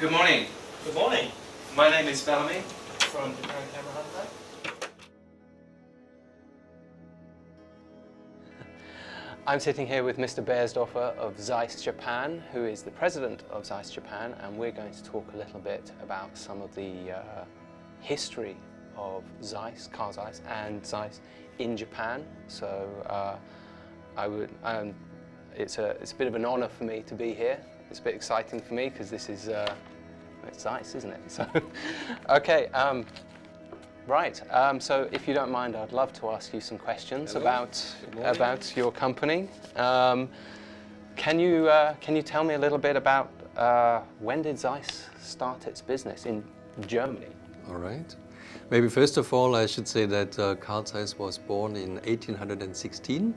Good morning. Good morning. My name is Bellamy. From Japan Camera Hunter. I'm sitting here with Mr. Beiersdorfer of ZEISS Japan, who is the president of ZEISS Japan, and we're going to talk a little bit about some of the history of ZEISS, car ZEISS, and ZEISS in Japan. So it's a bit of an honor for me to be here. It's a bit exciting for me because this is it's ZEISS, isn't it? So, okay. Right, so if you don't mind, I'd love to ask you some questions about your company. Can you tell me a little bit about when did ZEISS start its business in Germany? All right. Maybe first of all, I should say that Carl Zeiss was born in 1816.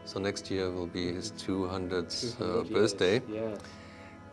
So next year will be his 200th birthday. Yeah.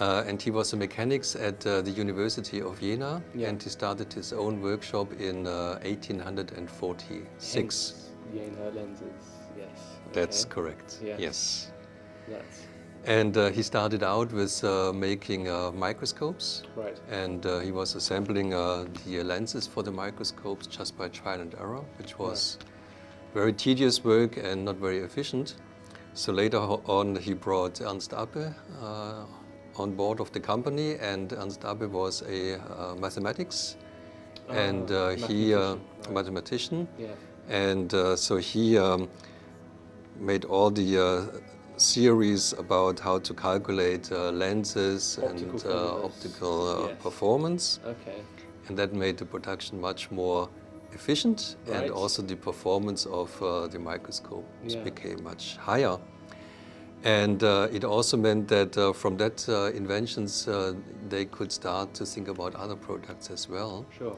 And he was a mechanic at the University of Jena, Yeah. and he started his own workshop in 1846. Jena lenses, yes. That's Okay. correct. Yes. Yes. That's And he started out with making microscopes, right. and he was assembling the lenses for the microscopes just by trial and error, which was very tedious work and not very efficient. So later on he brought Ernst Abbe on board of the company, and Ernst Abbe was a mathematics, and he mathematician, Yeah. and so he made all the theories about how to calculate lenses Optical and formulas. optical Yes. performance, Okay. and that made the production much more efficient, Right. and also the performance of the microscopes Yeah. became much higher. And it also meant that from that inventions they could start to think about other products as well, Sure.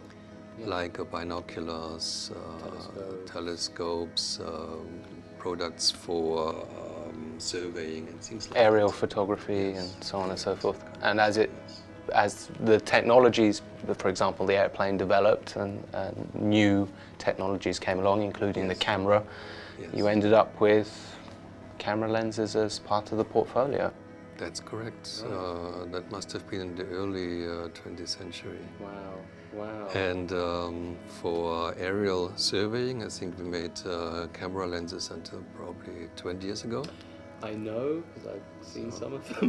Yeah. like binoculars, telescopes, products for surveying and things like Aerial that. photography Yes. and so on and so forth. And as the technologies, for example, the airplane developed and new technologies came along, including the Yes. camera, Yes. you ended up with camera lenses as part of the portfolio. That's correct. Right. That must have been in the early 20th century. Wow, wow. And for aerial surveying, I think we made camera lenses until probably 20 years ago. I know, because I've seen some of them.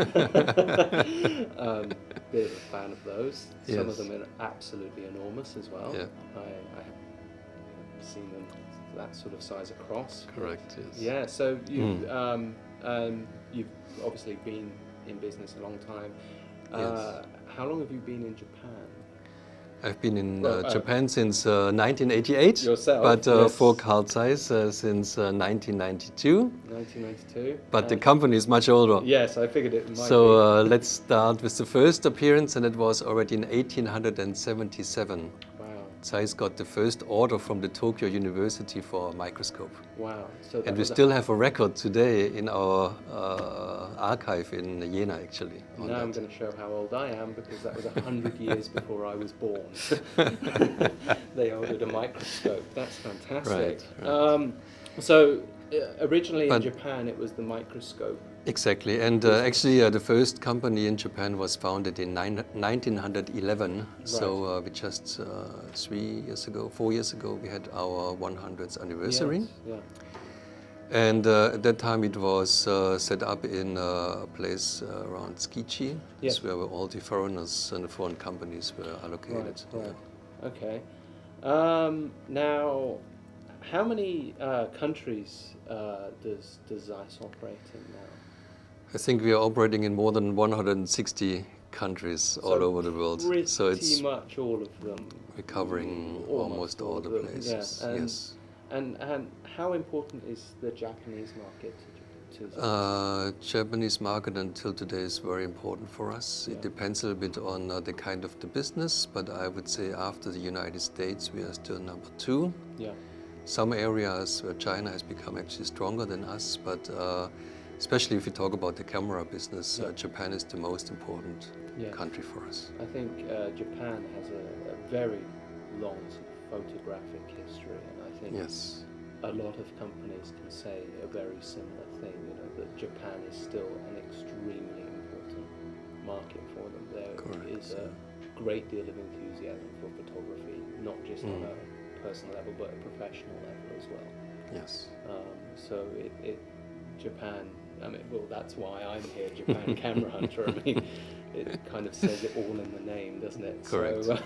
Bit of a fan of those. Some of Yes. them are absolutely enormous as well. Yeah. I have seen them that sort of size across. Correct, yes. Yeah, so you've obviously been in business a long time. Yes. How long have you been in Japan? I've been in Well, Japan since 1988, Yourself, but yes. for Carl Zeiss since 1992. 1992. But the company is much older. Yes, I figured it might So let's start with the first appearance, and it was already in 1877. be. Wow, Zeiss got the first order from the Tokyo University for a microscope. wow. So that And we was still have a record today in our archive in Jena, actually. on Now I'm that. going to show how old I am, because that was 100 years before I was born. They ordered a microscope. That's fantastic. Right. So originally in But- Japan it was the microscope. Exactly, and actually the first company in Japan was founded in 1911. So we just 4 years ago, we had our 100th anniversary. Yes, yeah. And at that time it was set up in a place around Skichi. That's where all the foreigners and the foreign companies were allocated. Right. Okay. Now, how many countries does ZEISS operate in now? I think we are operating in more than 160 countries all over the world. So it's much all of them. we're covering almost all the of them, places. yeah. Yes. And how important is the Japanese market to ZEISS? Japanese market until today is very important for us. Yeah. It depends a little bit on the kind of the business, but I would say after the United States we are still number 2. Yeah. Some areas where China has become actually stronger than us, but especially if you talk about the camera business, Japan is the most important country for us. I think Japan has a very long sort of photographic history, and I think Yes. a lot of companies can say a very similar thing, that Japan is still an extremely important market for them. There Correct, is a great deal of enthusiasm for photography, not just on a personal level, but a professional level as well. Yes. So Japan, I mean, well, that's why I'm here, Japan Camera Hunter. I mean, it kind of says it all in the name, doesn't it? Correct. So,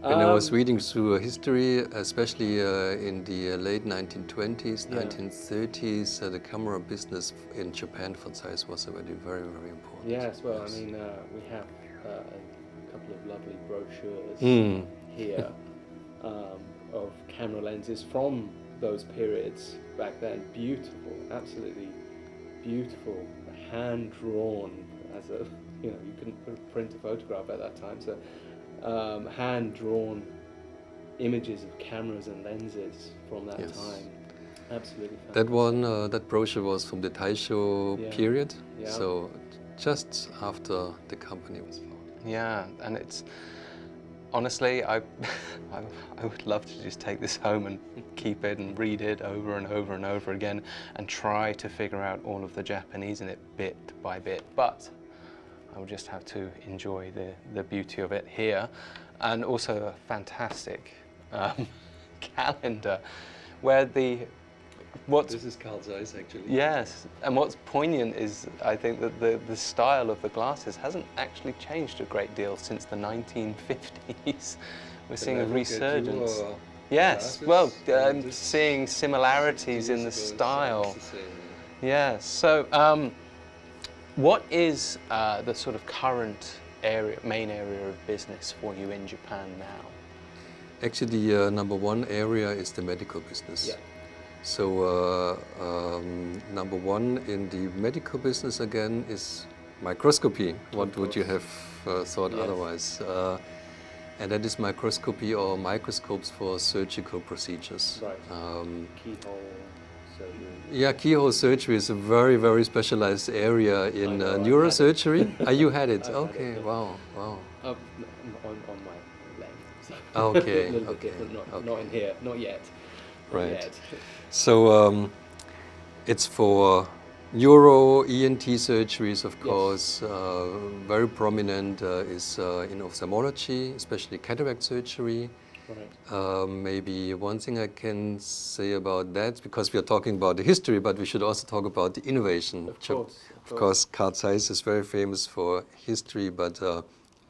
When I was reading through history, especially in the late 1920s, Yeah. 1930s, the camera business in Japan for ZEISS was already very, very important. yes, well, Yes. I mean, we have a couple of lovely brochures here of camera lenses from those periods back then. Beautiful, absolutely beautiful, hand drawn. As a you couldn't print a photograph at that time, so hand drawn images of cameras and lenses from that Yes. time. Absolutely fantastic. That one, that brochure was from the Taisho period, Yeah. so just after the company was founded. Yeah, and it's honestly, I would love to just take this home and keep it and read it over and over and over again and try to figure out all of the Japanese in it bit by bit. But I will just have to enjoy the beauty of it here, and also a fantastic calendar where This is Carl Zeiss actually. yes, and what's poignant is I think that the style of the glasses hasn't actually changed a great deal since the 1950s. We're seeing a resurgence. Yes, well, seeing similarities in the style. Yes, so what is the sort of current main area of business for you in Japan now? Actually, the number one area is the medical business. Yeah. So number one in the medical business again is microscopy. What would you have thought otherwise? And that is microscopy or microscopes for surgical procedures. Right. Keyhole surgery. Yeah, keyhole surgery is a very, very specialized area in neurosurgery. You had it? Okay, wow. On my leg. So Okay, a little bit different, not in here, not yet. Not Right. yet. So it's for neuro, ENT surgeries, of course. Very prominent is in ophthalmology, especially cataract surgery. Right. Maybe one thing I can say about that, because we are talking about the history, but we should also talk about the innovation. Of course, Carl Zeiss is very famous for history, but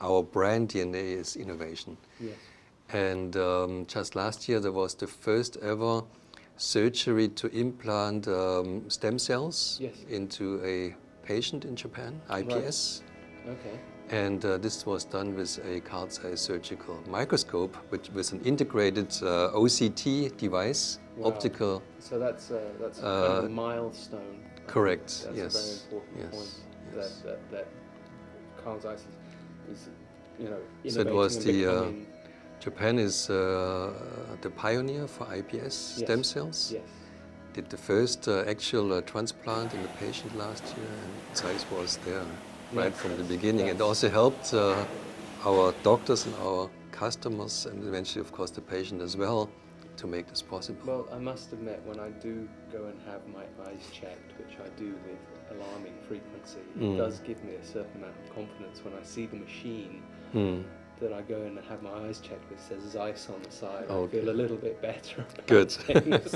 our brand DNA is innovation. Yes. And just last year there was the first ever surgery to implant stem cells into a patient in Japan, IPS. Right. Okay. And this was done with a Carl Zeiss surgical microscope, with an integrated OCT device, optical. So that's kind of a milestone. Correct. That's yes. a very important point. Yes. That Carl Zeiss is innovating. So it was and the becoming Japan is the pioneer for IPS stem cells. Yes. Did the first actual transplant in a patient last year, and ZEISS was there right from the beginning. It also helped our doctors and our customers, and eventually, of course, the patient as well, to make this possible. Well, I must admit, when I do go and have my eyes checked, which I do with alarming frequency, it does give me a certain amount of confidence when I see the machine that I go and have my eyes checked that says ZEISS on the side. I feel a little bit better about Good. things.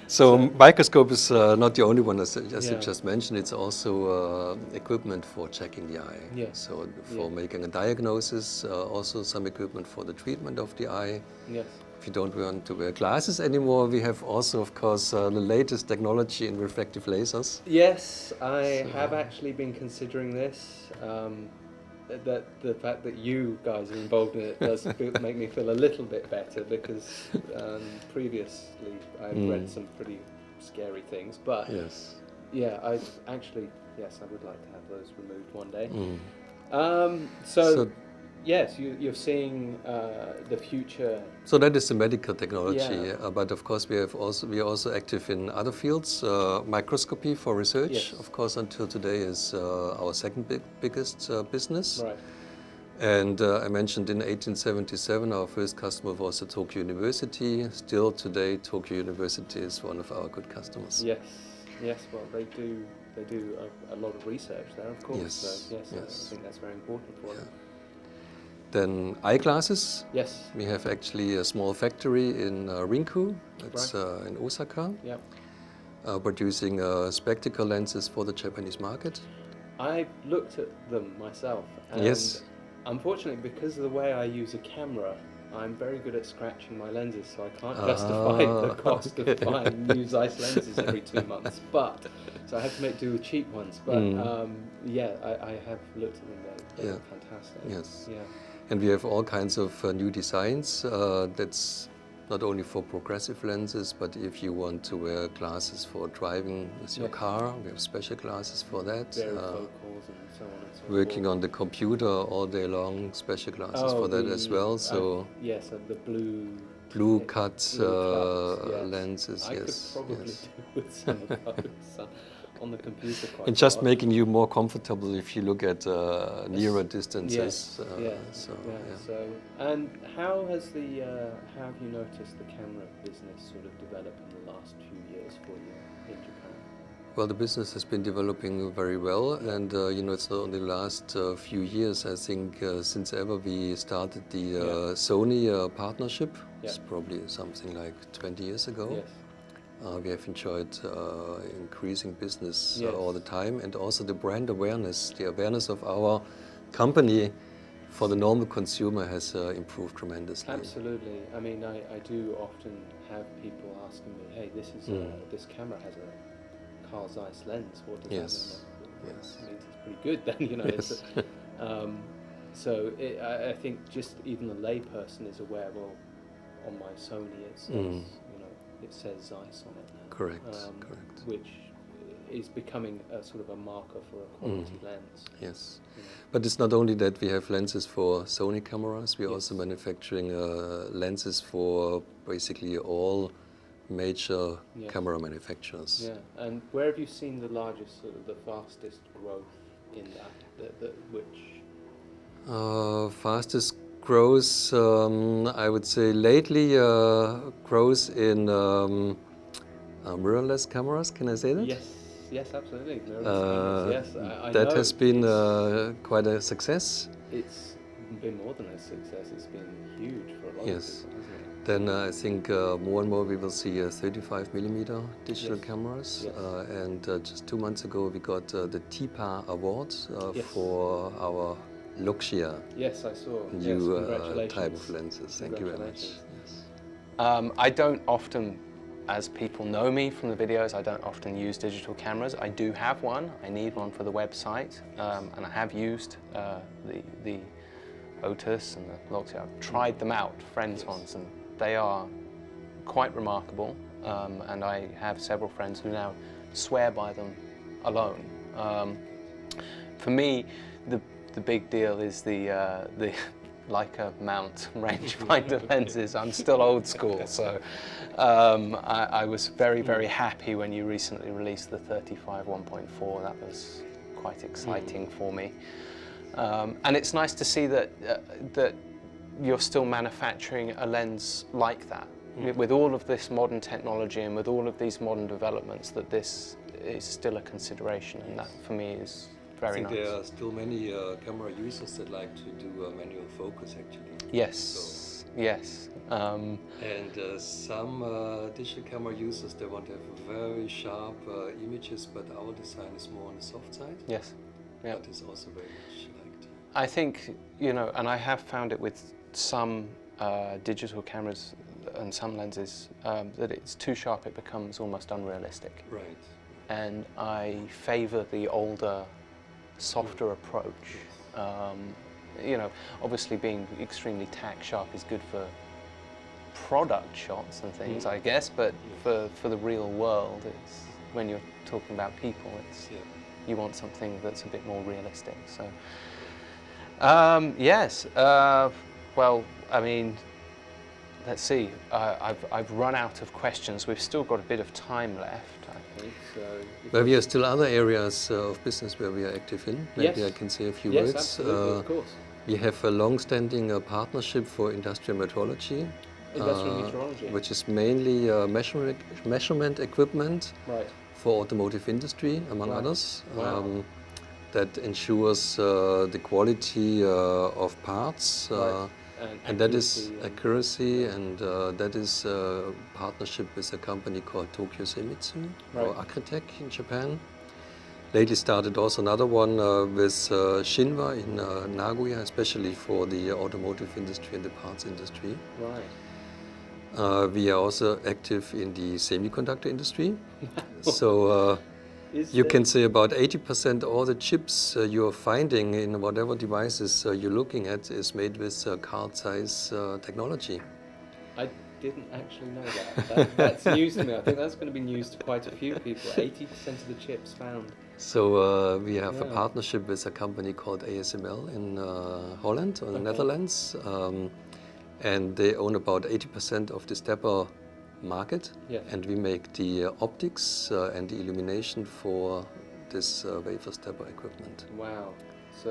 So microscope is not the only one, as you just mentioned. It's also equipment for checking the eye. Yeah. So for making a diagnosis, also some equipment for the treatment of the eye. Yes. If you don't want to wear glasses anymore, we have also, of course, the latest technology in refractive lasers. Yes, I have actually been considering this. That the fact that you guys are involved in it does make me feel a little bit better, because previously I've read some pretty scary things. But yeah, I would like to have those removed one day. So yes, you're seeing the future. So that is the medical technology, but of course we are also active in other fields. Microscopy for research, of course, until today is our second biggest business. Right. And I mentioned in 1877 our first customer was the Tokyo University. Still today, Tokyo University is one of our good customers. Yes. Yes, well, they do a lot of research there, of course. Yes, So, yes, yes. I think that's very important for them. Then eyeglasses. Yes. We have actually a small factory in Rinku. It's Right. in Osaka. Yep. Producing spectacle lenses for the Japanese market. I looked at them myself, and Yes. unfortunately, because of the way I use a camera, I'm very good at scratching my lenses, so I can't justify the cost of buying new ZEISS lenses every 2 months. But so I have to make do with cheap ones. But yeah, I have looked at them. They're fantastic. Yes. Yeah. And we have all kinds of new designs. That's not only for progressive lenses, but if you want to wear glasses for driving with your car, we have special glasses for that. Varifocals and so on and so Working forth. on the computer all day long, special glasses for that as well. So yes, the blue cut yes. lenses. I yes, could probably yes. do with some of those on the computer quite And just well. making you more comfortable if you look at nearer distances. Yes. So, So, and how have you noticed the camera business sort of develop in the last few years for you in Japan? Well, the business has been developing very well, and it's not only the last few years. I think since ever we started the Sony partnership. It's probably something like 20 years ago. Yes. We have enjoyed increasing business all the time, and also the brand awareness, the awareness of our company for the normal consumer has improved tremendously. Absolutely. I mean, I do often have people asking me, "Hey, this camera has a Carl Zeiss lens. What does that mean?" Yes. It means it's pretty good then, you know. Yes. So I think just even the layperson is aware. Well, on my Sony it says, it says ZEISS on it now. Correct. Correct. Which is becoming a sort of a marker for a quality lens. Yes. But it's not only that we have lenses for Sony cameras, we're also manufacturing lenses for basically all major camera manufacturers. Yeah, and where have you seen the largest, sort of the fastest growth in that? Fastest growth, I would say lately, growth in mirrorless cameras. Can I say that? Yes, absolutely. Mirrorless cameras. Yes, I that know has been quite a success. It's been more than a success. It's been huge for a lot of people, hasn't it? Then I think more and more we will see 35mm digital cameras. And just 2 months ago we got the TIPA award for our Luxia. Yes, I saw. New type of lenses. Thank you very much. Yes. I don't often, as people know me from the videos, I don't often use digital cameras. I do have one. I need one for the website, and I have used the Otus and the Luxia. I've tried them out, friends' ones, and they are quite remarkable. And I have several friends who now swear by them alone. For me, the big deal is the Leica mount rangefinder lenses. I'm still old school, so I was very happy when you recently released the 35 1.4. That was quite exciting for me, and it's nice to see that you're still manufacturing a lens like that with all of this modern technology and with all of these modern developments. That this is still a consideration, and that for me is very nice. I think there are still many camera users that like to do manual focus actually. Yes, yes. And some digital camera users, they want to have very sharp images, but our design is more on the soft side. Yes. Yeah. That is also very much liked. I think, and I have found it with some digital cameras and some lenses that it's too sharp, it becomes almost unrealistic. Right. And I favour the older, softer approach. Obviously being extremely tack sharp is good for product shots and things, I guess, but for the real world, it's when you're talking about people, it's you want something that's a bit more realistic. So yes, well, I mean, let's see. I've run out of questions. We've still got a bit of time left, I think. So but we have still other areas of business where we are active in. Maybe I can say a few words. Absolutely, of course. We have a long-standing partnership for industrial metrology. Industrial metrology. Which is mainly measurement equipment for automotive industry, among Wow. others. Wow. That ensures the quality of parts, Right. and that is accuracy and- accuracy, and that is a partnership with a company called Tokyo Semitsu or Right. Acritec in Japan. Lately started also another one with Shinwa in Nagoya, especially for the automotive industry and the parts industry. Right. We are also active in the semiconductor industry. So you can say about 80% all the chips you're finding in whatever devices you're looking at is made with card size technology. I didn't actually know that. That's news to me. I think that's going to be news to quite a few people. 80% of the chips found. So we have a Yeah. partnership with a company called ASML in Holland or the Okay. Netherlands. And they own about 80% of the stepper market. Yes. And we make the optics and the illumination for this wafer stepper equipment. Wow. So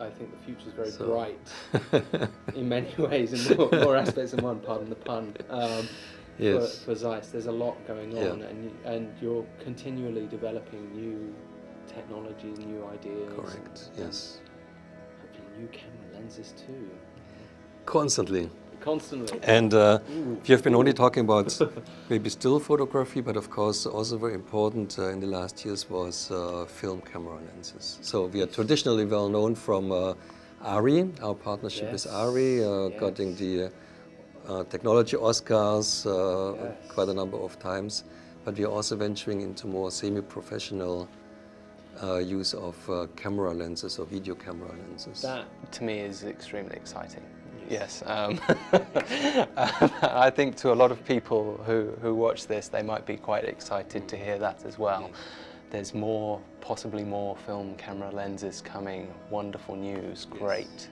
I think the future is very So- bright in many ways, in more aspects than one, pardon the pun. Yes. For ZEISS, there's a lot going on, Yeah. and you're continually developing new technology, new ideas. Correct, yes. Hopefully new camera lenses too. Constantly. Constantly. And Ooh. we have been only talking about maybe still photography, but of course also very important in the last years was film camera lenses. So we are traditionally well known from ARRI, our partnership Yes. with ARRI, Yes. getting the technology Oscars Yes. quite a number of times. But we are also venturing into more semi-professional use of camera lenses or video camera lenses. That, to me, is extremely exciting. Yes. I think to a lot of people who watch this, they might be quite excited to hear that as well. There's more, possibly more film camera lenses coming. Wonderful news, great.